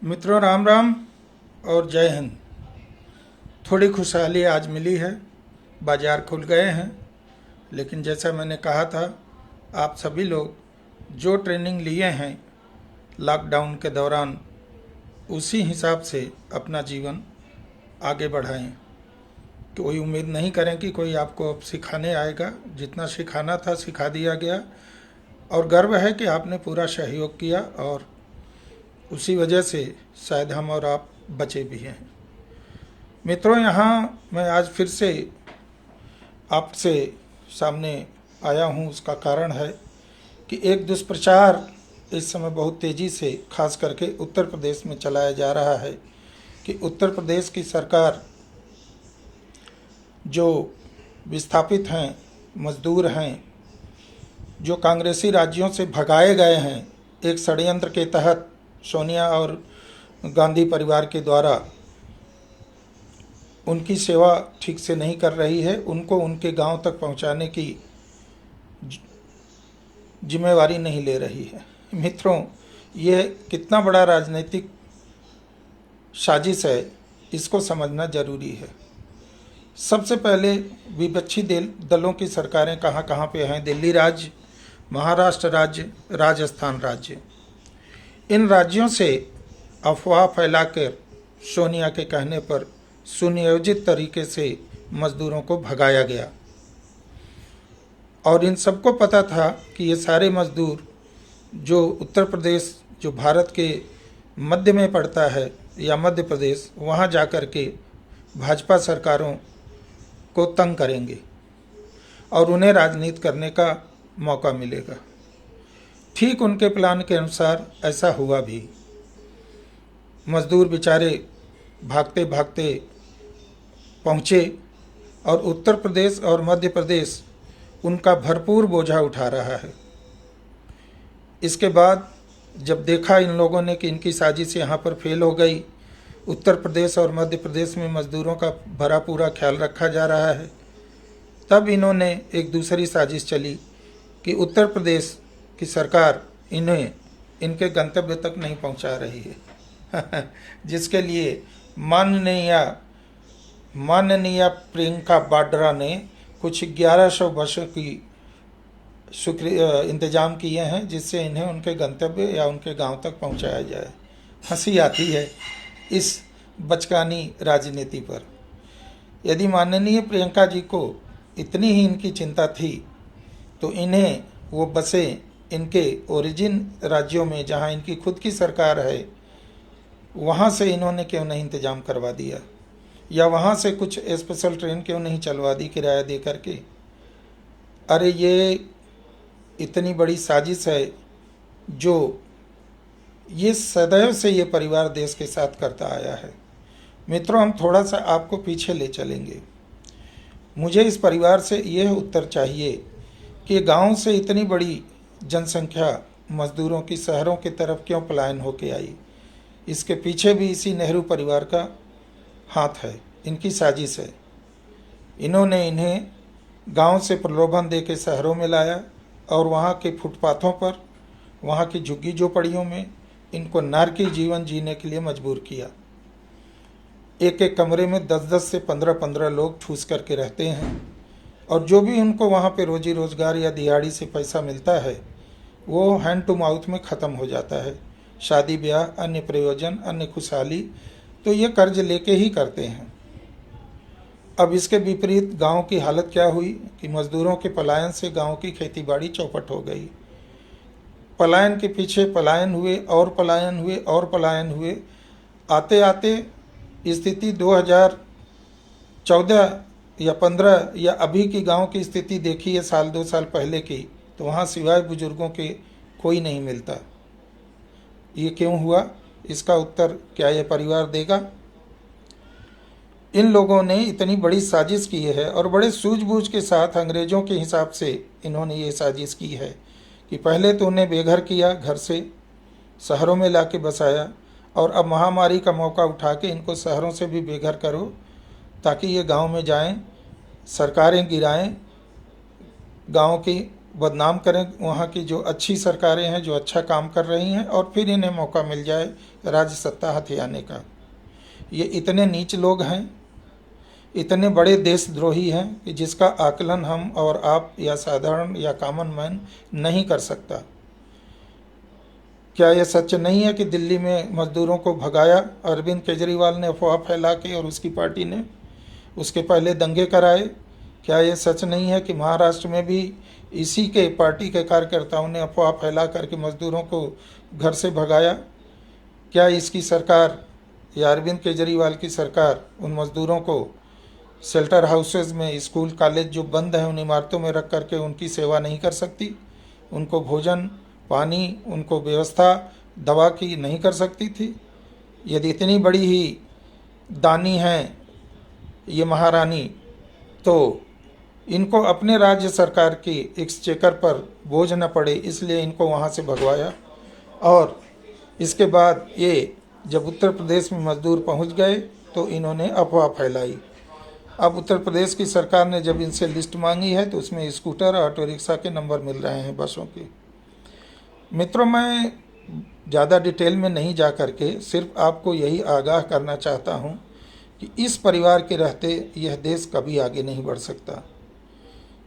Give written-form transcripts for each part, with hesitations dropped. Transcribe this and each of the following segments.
मित्रों, राम राम और जय हिंद। थोड़ी खुशहाली आज मिली है, बाज़ार खुल गए हैं। लेकिन जैसा मैंने कहा था, आप सभी लोग जो ट्रेनिंग लिए हैं लॉकडाउन के दौरान, उसी हिसाब से अपना जीवन आगे बढ़ाएं। कोई उम्मीद नहीं करें कि कोई आपको अब सिखाने आएगा। जितना सिखाना था सिखा दिया गया, और गर्व है कि आपने पूरा सहयोग किया, और उसी वजह से शायद हम और आप बचे भी हैं। मित्रों, यहाँ मैं आज फिर से आपसे सामने आया हूँ। उसका कारण है कि एक दुष्प्रचार इस समय बहुत तेज़ी से खास करके उत्तर प्रदेश में चलाया जा रहा है कि उत्तर प्रदेश की सरकार जो विस्थापित हैं, मजदूर हैं, जो कांग्रेसी राज्यों से भगाए गए हैं, एक षड्यंत्र के तहत सोनिया और गांधी परिवार के द्वारा उनकी सेवा ठीक से नहीं कर रही है। उनको उनके गांव तक पहुंचाने की जिम्मेवारी नहीं ले रही है। मित्रों, ये कितना बड़ा राजनीतिक साजिश है, इसको समझना जरूरी है। सबसे पहले विपक्षी दलों की सरकारें कहाँ कहाँ पे हैं? दिल्ली राज्य, महाराष्ट्र राज्य, राजस्थान राज्य। इन राज्यों से अफवाह फैलाकर सोनिया के कहने पर सुनियोजित तरीके से मजदूरों को भगाया गया, और इन सबको पता था कि ये सारे मजदूर जो उत्तर प्रदेश, जो भारत के मध्य में पड़ता है, या मध्य प्रदेश, वहाँ जा कर के भाजपा सरकारों को तंग करेंगे और उन्हें राजनीति करने का मौका मिलेगा। ठीक उनके प्लान के अनुसार ऐसा हुआ भी। मजदूर बेचारे भागते भागते पहुँचे, और उत्तर प्रदेश और मध्य प्रदेश उनका भरपूर बोझा उठा रहा है। इसके बाद जब देखा इन लोगों ने कि इनकी साजिश यहाँ पर फेल हो गई, उत्तर प्रदेश और मध्य प्रदेश में मजदूरों का भरा पूरा ख्याल रखा जा रहा है, तब इन्होंने एक दूसरी साजिश चली कि उत्तर प्रदेश की सरकार इन्हें इनके गंतव्य तक नहीं पहुंचा रही है जिसके लिए माननीय प्रियंका वाड्रा ने कुछ 1100 बसों की इंतजाम किए हैं, जिससे इन्हें उनके गंतव्य या उनके गांव तक पहुंचाया जाए। हंसी आती है इस बचकानी राजनीति पर। यदि माननीय प्रियंका जी को इतनी ही इनकी चिंता थी, तो इन्हें वो बसें इनके ओरिजिन राज्यों में, जहां इनकी खुद की सरकार है, वहां से इन्होंने क्यों नहीं इंतजाम करवा दिया, या वहां से कुछ स्पेशल ट्रेन क्यों नहीं चलवा दी किराया दे करके। अरे ये इतनी बड़ी साजिश है जो ये सदैव से ये परिवार देश के साथ करता आया है। मित्रों, हम थोड़ा सा आपको पीछे ले चलेंगे। मुझे इस परिवार से यह उत्तर चाहिए कि गांव से इतनी बड़ी जनसंख्या मजदूरों की शहरों की तरफ क्यों पलायन होके आई। इसके पीछे भी इसी नेहरू परिवार का हाथ है, इनकी साजिश है। इन्होंने इन्हें गांव से प्रलोभन दे के शहरों में लाया, और वहाँ के फुटपाथों पर, वहाँ की झुग्गी झोपड़ियों में इनको नारकी जीवन जीने के लिए मजबूर किया। एक एक कमरे में 10-10 से 15-15 लोग ठूस करके रहते हैं, और जो भी उनको वहाँ पे रोजी रोजगार या दिहाड़ी से पैसा मिलता है, वो हैंड टू माउथ में ख़त्म हो जाता है। शादी ब्याह, अन्य प्रयोजन, अन्य खुशहाली, तो ये कर्ज लेके ही करते हैं। अब इसके विपरीत गांव की हालत क्या हुई कि मजदूरों के पलायन से गांव की खेतीबाड़ी चौपट हो गई। पलायन के पीछे पलायन हुए और पलायन हुए और पलायन हुए। आते आते स्थिति 2014 या 15 या अभी की गांव की स्थिति देखिए, साल 2 साल पहले की, तो वहाँ सिवाय बुजुर्गों के कोई नहीं मिलता। ये क्यों हुआ? इसका उत्तर क्या यह परिवार देगा? इन लोगों ने इतनी बड़ी साजिश की है, और बड़े सूझबूझ के साथ अंग्रेज़ों के हिसाब से इन्होंने ये साजिश की है कि पहले तो उन्हें बेघर किया, घर से शहरों में लाके बसाया, और अब महामारी का मौका उठा के इनको शहरों से भी बेघर करो, ताकि ये गांव में जाएं, सरकारें गिराएं, गांव की बदनाम करें वहाँ की जो अच्छी सरकारें हैं, जो अच्छा काम कर रही हैं, और फिर इन्हें मौका मिल जाए राज्य सत्ता हथियाने का। ये इतने नीच लोग हैं, इतने बड़े देशद्रोही हैं कि जिसका आकलन हम और आप या साधारण या कॉमन मैन नहीं कर सकता। क्या यह सच नहीं है कि दिल्ली में मजदूरों को भगाया अरविंद केजरीवाल ने अफवाह फैला के और उसकी पार्टी ने? उसके पहले दंगे कराए। क्या यह सच नहीं है कि महाराष्ट्र में भी इसी के पार्टी के कार्यकर्ताओं ने अफवाह फैला करके मजदूरों को घर से भगाया? क्या इसकी सरकार या अरविंद केजरीवाल की सरकार उन मजदूरों को शेल्टर हाउसेज में, स्कूल कॉलेज जो बंद हैं उन इमारतों में रख करके उनकी सेवा नहीं कर सकती? उनको भोजन, पानी, उनको व्यवस्था दवा की नहीं कर सकती थी? यदि इतनी बड़ी ही दानी हैं ये महारानी, तो इनको अपने राज्य सरकार की एक्सचेकर पर बोझ न पड़े, इसलिए इनको वहाँ से भगवाया। और इसके बाद ये जब उत्तर प्रदेश में मजदूर पहुँच गए तो इन्होंने अफवाह फैलाई। अब उत्तर प्रदेश की सरकार ने जब इनसे लिस्ट मांगी है तो उसमें स्कूटर, ऑटो रिक्शा के नंबर मिल रहे हैं बसों के। मित्रों, मैं ज़्यादा डिटेल में नहीं जा करके सिर्फ आपको यही आगाह करना चाहता हूँ कि इस परिवार के रहते यह देश कभी आगे नहीं बढ़ सकता,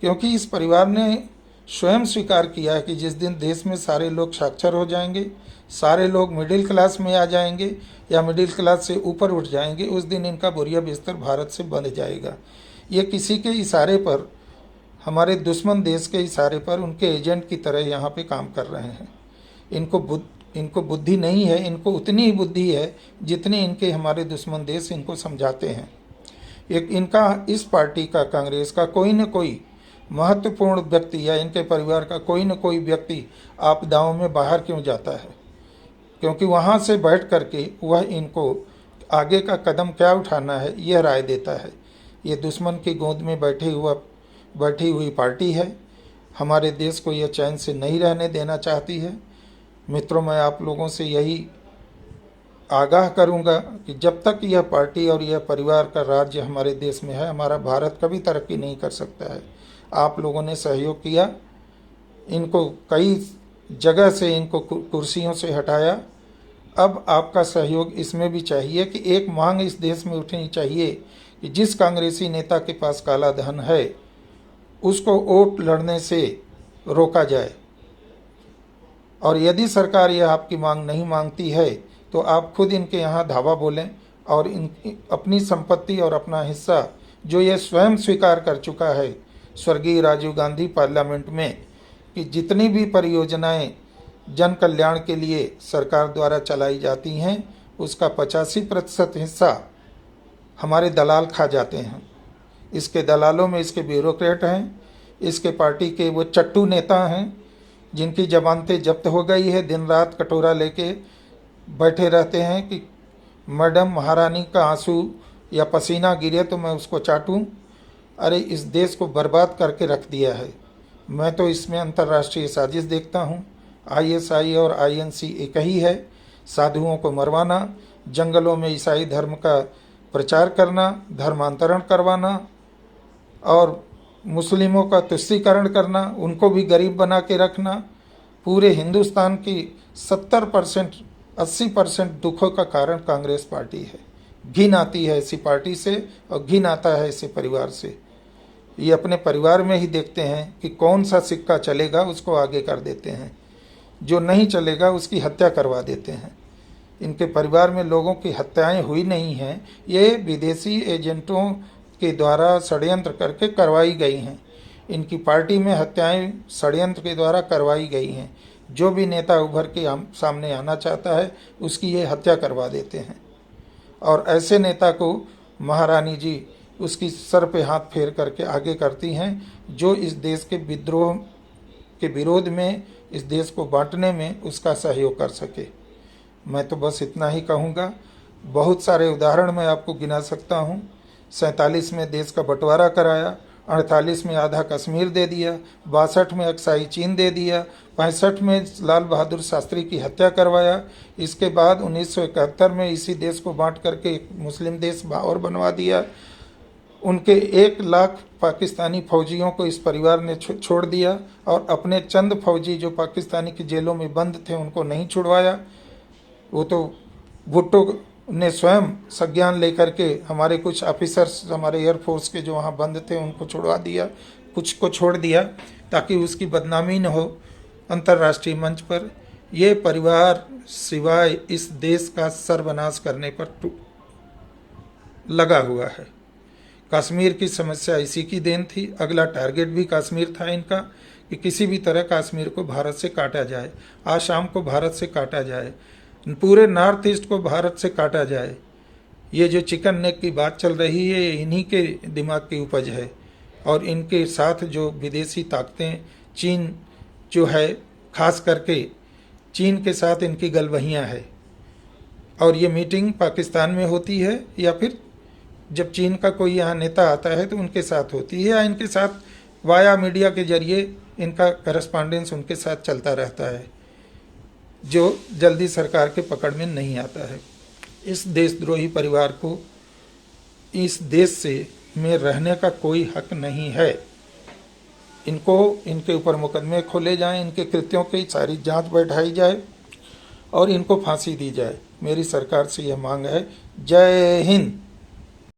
क्योंकि इस परिवार ने स्वयं स्वीकार किया है कि जिस दिन देश में सारे लोग साक्षर हो जाएंगे, सारे लोग मिडिल क्लास में आ जाएंगे या मिडिल क्लास से ऊपर उठ जाएंगे, उस दिन इनका बोरिया बिस्तर भारत से बंध जाएगा। ये किसी के इशारे पर, हमारे दुश्मन देश के इशारे पर उनके एजेंट की तरह यहाँ पे काम कर रहे हैं। इनको बुद्धि नहीं है, इनको उतनी ही बुद्धि है जितनी इनके हमारे दुश्मन देश इनको समझाते हैं। एक इनका इस पार्टी का, कांग्रेस का कोई न कोई महत्वपूर्ण व्यक्ति या इनके परिवार का कोई न कोई व्यक्ति आपदाओं में बाहर क्यों जाता है? क्योंकि वहाँ से बैठ करके वह इनको आगे का कदम क्या उठाना है यह राय देता है। ये दुश्मन की गोद में बैठी हुई पार्टी है। हमारे देश को यह चैन से नहीं रहने देना चाहती है। मित्रों, मैं आप लोगों से यही आगाह करूंगा कि जब तक यह पार्टी और यह परिवार का राज्य हमारे देश में है, हमारा भारत कभी तरक्की नहीं कर सकता है। आप लोगों ने सहयोग किया, इनको कई जगह से इनको कुर्सियों से हटाया। अब आपका सहयोग इसमें भी चाहिए कि एक मांग इस देश में उठनी चाहिए कि जिस कांग्रेसी नेता के पास काला धन है उसको वोट लड़ने से रोका जाए। और यदि सरकार यह आपकी मांग नहीं मांगती है तो आप खुद इनके यहाँ धावा बोलें और अपनी संपत्ति और अपना हिस्सा, जो ये स्वयं स्वीकार कर चुका है स्वर्गीय राजीव गांधी पार्लियामेंट में, कि जितनी भी परियोजनाएं जन कल्याण के लिए सरकार द्वारा चलाई जाती हैं उसका 85% हिस्सा हमारे दलाल खा जाते हैं। इसके दलालों में इसके ब्यूरोक्रेट हैं, इसके पार्टी के वो चट्टू नेता हैं जिनकी जमानतें जब्त हो गई है, दिन रात कटोरा लेके बैठे रहते हैं कि मैडम महारानी का आंसू या पसीना गिरे तो मैं उसको चाटूं। अरे, इस देश को बर्बाद करके रख दिया है। मैं तो इसमें अंतर्राष्ट्रीय साजिश देखता हूँ। ISI और INC एक ही है। साधुओं को मरवाना, जंगलों में ईसाई धर्म का प्रचार करना, धर्मांतरण करवाना और मुस्लिमों का तुष्टीकरण करना, उनको भी गरीब बना के रखना। पूरे हिंदुस्तान की 70% 80% दुखों का कारण कांग्रेस पार्टी है। घिन आती है इसी पार्टी से और घिन आता है इसी परिवार से। ये अपने परिवार में ही देखते हैं कि कौन सा सिक्का चलेगा उसको आगे कर देते हैं, जो नहीं चलेगा उसकी हत्या करवा देते हैं। इनके परिवार में लोगों की हत्याएं हुई नहीं हैं, ये विदेशी एजेंटों के द्वारा षड्यंत्र करके करवाई गई हैं। इनकी पार्टी में हत्याएं षड्यंत्र के द्वारा करवाई गई हैं। जो भी नेता उभर के सामने आना चाहता है उसकी ये हत्या करवा देते हैं। और ऐसे नेता को महारानी जी उसकी सर पे हाथ फेर करके आगे करती हैं, जो इस देश के विद्रोह के विरोध में, इस देश को बांटने में उसका सहयोग कर सके। मैं तो बस इतना ही कहूँगा। बहुत सारे उदाहरण मैं आपको गिना सकता हूँ। 47 में देश का बंटवारा कराया, 48 में आधा कश्मीर दे दिया, 62 में अक्साई चीन दे दिया, 65 में लाल बहादुर शास्त्री की हत्या करवाया। इसके बाद 1971 में इसी देश को बांट करके एक मुस्लिम देश और बनवा दिया। उनके 1 लाख पाकिस्तानी फौजियों को इस परिवार ने छोड़ दिया और अपने चंद फौजी जो पाकिस्तानी की जेलों में बंद थे उनको नहीं छुड़वाया। वो तो भुट्टो ने स्वयं संज्ञान लेकर के हमारे कुछ ऑफिसर्स, हमारे एयरफोर्स के जो वहाँ बंद थे उनको छुड़वा दिया, कुछ को छोड़ दिया ताकि उसकी बदनामी न हो अंतर्राष्ट्रीय मंच पर। ये परिवार सिवाय इस देश का सर्वनाश करने पर लगा हुआ है। कश्मीर की समस्या इसी की देन थी। अगला टारगेट भी कश्मीर था इनका कि किसी भी तरह कश्मीर को भारत से काटा जाए, आसाम को भारत से काटा जाए, पूरे नॉर्थ ईस्ट को भारत से काटा जाए। ये जो चिकन नेक की बात चल रही है इन्हीं के दिमाग की उपज है। और इनके साथ जो विदेशी ताकतें, चीन जो है, खास करके चीन के साथ इनकी गलवहियाँ है। और ये मीटिंग पाकिस्तान में होती है या फिर जब चीन का कोई यहाँ नेता आता है तो उनके साथ होती है, या इनके साथ वाया मीडिया के जरिए इनका करस्पॉन्डेंस उनके साथ चलता रहता है, जो जल्दी सरकार के पकड़ में नहीं आता है। इस देशद्रोही परिवार को इस देश से में रहने का कोई हक नहीं है। इनको, इनके ऊपर मुकदमे खोले जाएं, इनके कृत्यों की सारी जांच बैठाई जाए और इनको फांसी दी जाए। मेरी सरकार से यह मांग है। जय हिंद।